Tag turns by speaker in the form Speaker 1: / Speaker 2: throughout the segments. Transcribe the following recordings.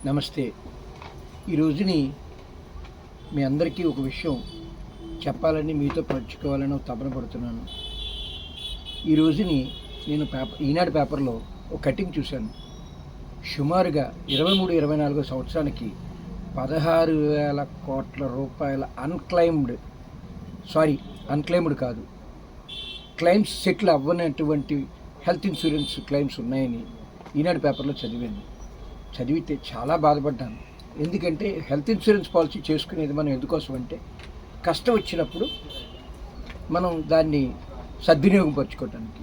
Speaker 1: నమస్తే. ఈ రోజుని మీ అందరికీ ఒక విషయం చెప్పాలని, మీతో పంచుకోవాలని తపన పడుతున్నాను. ఈ రోజుని నేను ఈనాడు పేపర్‌లో ఒక కటింగ్ చూశాను. సుమారుగా 23, 24 సంవత్సరానికి 16,000 కోట్ల రూపాయల అన్‌క్లెయిమ్డ్ కాదు, క్లెయిమ్స్ సెటిల్ అవ్వనటువంటి హెల్త్ ఇన్సూరెన్స్ క్లెయిమ్స్ ఉన్నాయని ఈనాడు పేపర్‌లో చదివితే చాలా బాధపడ్డాను. ఎందుకంటే హెల్త్ ఇన్సూరెన్స్ పాలసీ చేసుకునేది మనం ఎందుకోసం అంటే, కష్టం వచ్చినప్పుడు మనం దాన్ని సద్వినియోగం పరచుకోవటానికి.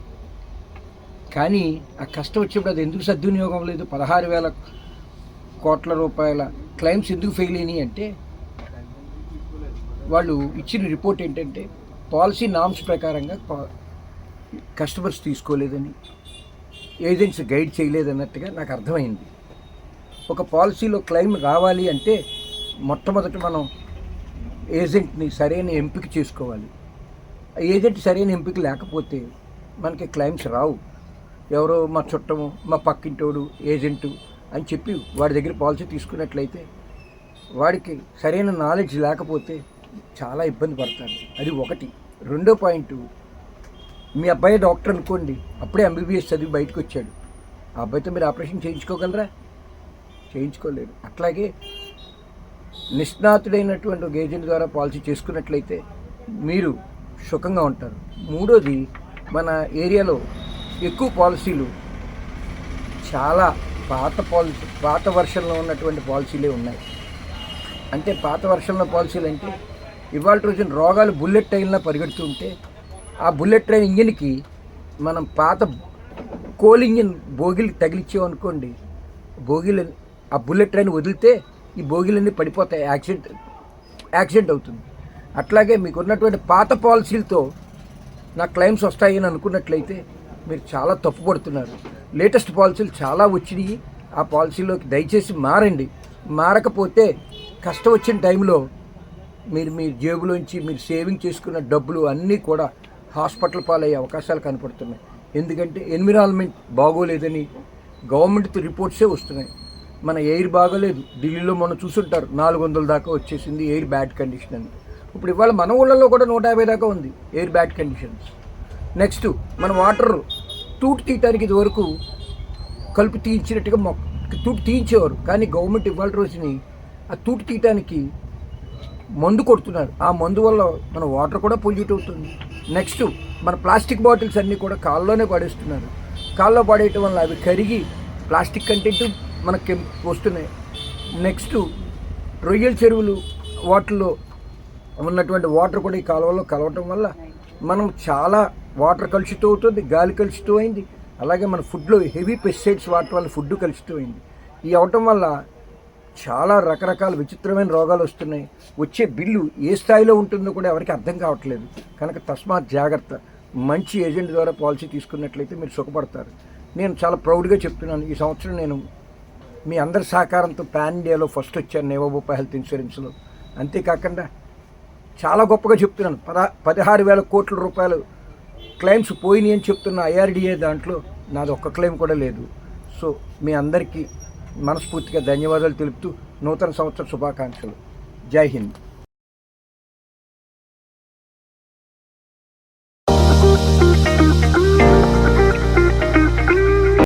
Speaker 1: కానీ ఆ కష్టం వచ్చినప్పుడు అది ఎందుకు సద్వినియోగం లేదు? 16,000 కోట్ల రూపాయల క్లెయిమ్స్ ఎందుకు ఫెయిల్ అయినాయి అంటే, వాళ్ళు ఇచ్చిన రిపోర్ట్ ఏంటంటే పాలసీ నామ్స్ ప్రకారంగా కస్టమర్స్ తీసుకోలేదని, ఏజెంట్స్ గైడ్ చేయలేదన్నట్టుగా నాకు అర్థమైంది. ఒక పాలసీలో క్లెయిమ్ రావాలి అంటే మొట్టమొదట మనం ఏజెంట్ని సరైన ఎంపిక చేసుకోవాలి. ఏజెంట్ సరైన ఎంపిక లేకపోతే మనకి క్లెయిమ్స్ రావు. ఎవరో మా చుట్టము, మా పక్కింటోడు ఏజెంటు అని చెప్పి వాడి దగ్గర పాలసీ తీసుకున్నట్లయితే వాడికి సరైన నాలెడ్జ్ లేకపోతే చాలా ఇబ్బంది పడతారు. అది ఒకటి. రెండో పాయింట్, మీ అబ్బాయి డాక్టర్ అనుకోండి, అప్పుడే ఎంబీబీఎస్ చదివి బయటకు వచ్చాడు. ఆ అబ్బాయితో మీరు ఆపరేషన్ చేయించుకోగలరా? చేయించుకోలేరు. అట్లాగే నిష్ణాతుడైనటువంటి ఒక ఏజెంట్ ద్వారా పాలసీ చేసుకున్నట్లయితే మీరు సుఖంగా ఉంటారు. మూడోది, మన ఏరియాలో ఎక్కువ పాలసీలు చాలా పాత వర్షన్లో ఉన్నటువంటి పాలసీలే ఉన్నాయి. అంటే పాత వర్షన్లో పాలసీలు అంటే ఇవాళ రోజున రోగాలు బుల్లెట్ ట్రైన్లా పరిగెడుతుంటే ఆ బుల్లెట్ ట్రైన్ ఇంజిన్కి మనం పాత కోల్ ఇంజిన్ బోగిలు తగిలిచ్చామనుకోండి, బోగిలు ఆ బుల్లెట్ ట్రైన్ వదిలితే ఈ బోగిలన్నీ పడిపోతాయి, యాక్సిడెంట్ అవుతుంది. అట్లాగే మీకు ఉన్నటువంటి పాత పాలసీలతో నాకు క్లెయిమ్స్ వస్తాయని అనుకున్నట్లయితే మీరు చాలా తప్పుపడుతున్నారు. లేటెస్ట్ పాలసీలు చాలా వచ్చినాయి. ఆ పాలసీలోకి దయచేసి మారండి. మారకపోతే కష్టం వచ్చిన టైంలో మీ జేబులోంచి మీరు సేవింగ్ చేసుకున్న డబ్బులు అన్నీ కూడా హాస్పిటల్ పాలయ్యే అవకాశాలు కనపడుతున్నాయి. ఎందుకంటే ఎన్విరాన్మెంట్ బాగోలేదని గవర్నమెంట్ రిపోర్ట్సే వస్తున్నాయి. మన ఎయిర్ బాగోలేదు, ఢిల్లీలో మనం చూసుంటారు 400 దాకా వచ్చేసింది ఎయిర్ బ్యాడ్ కండిషన్ అని. ఇప్పుడు ఇవాళ మన ఊళ్ళల్లో కూడా 150 దాకా ఉంది ఎయిర్ బ్యాడ్ కండిషన్స్. నెక్స్ట్, మన వాటర్ తూటు తీయటానికి ఇదివరకు కలుపు తీయించినట్టుగా తూటు తీయించేవారు. కానీ గవర్నమెంట్ ఇవాళ రోజుని ఆ తూటు తీయటానికి మందు కొడుతున్నారు. ఆ మందు వల్ల మన వాటర్ కూడా పొల్యూట్ అవుతుంది. నెక్స్ట్, మన ప్లాస్టిక్ బాటిల్స్ అన్నీ కూడా కాల్లోనే పడేస్తున్నారు. కాల్లో పడేయటం వల్ల అవి కరిగి ప్లాస్టిక్ కంటెంట్ మనకి వస్తున్నాయి. నెక్స్ట్, రొయ్యల చెరువులు వాటిల్లో ఉన్నటువంటి వాటర్ కూడా ఈ కాలువలో కలవటం వల్ల మనం చాలా వాటర్ కలుషితం అవుతుంది, గాలి కలుషితం అయింది. అలాగే మన ఫుడ్లో హెవీ పెస్టిసైడ్స్ వాడటం వల్ల ఫుడ్ కలుషితం అయింది. ఈ అవటం వల్ల చాలా రకరకాల విచిత్రమైన రోగాలు వస్తున్నాయి. వచ్చే బిల్లు ఏ స్థాయిలో ఉంటుందో కూడా ఎవరికి అర్థం కావట్లేదు. కనుక తస్మాత్ జాగ్రత్త. మంచి ఏజెంట్ ద్వారా పాలసీ తీసుకున్నట్లయితే మీరు సుఖపడతారు. నేను చాలా ప్రౌడ్గా చెప్తున్నాను, ఈ సంవత్సరం నేను మీ అందరి సహకారంతో పాన్ ఇండియాలో ఫస్ట్ వచ్చాను నేవోబోపా హెల్త్ ఇన్సూరెన్స్లో. అంతేకాకుండా చాలా గొప్పగా చెప్తున్నాను, 16,000 కోట్ల రూపాయలు క్లెయిమ్స్ పోయినాయి అని చెప్తున్న ఐఆర్డీఏ దాంట్లో నాది ఒక్క క్లెయిమ్ కూడా లేదు. సో మీ అందరికీ మనస్ఫూర్తిగా ధన్యవాదాలు తెలుపుతూ నూతన సంవత్సర శుభాకాంక్షలు. జై హింద్.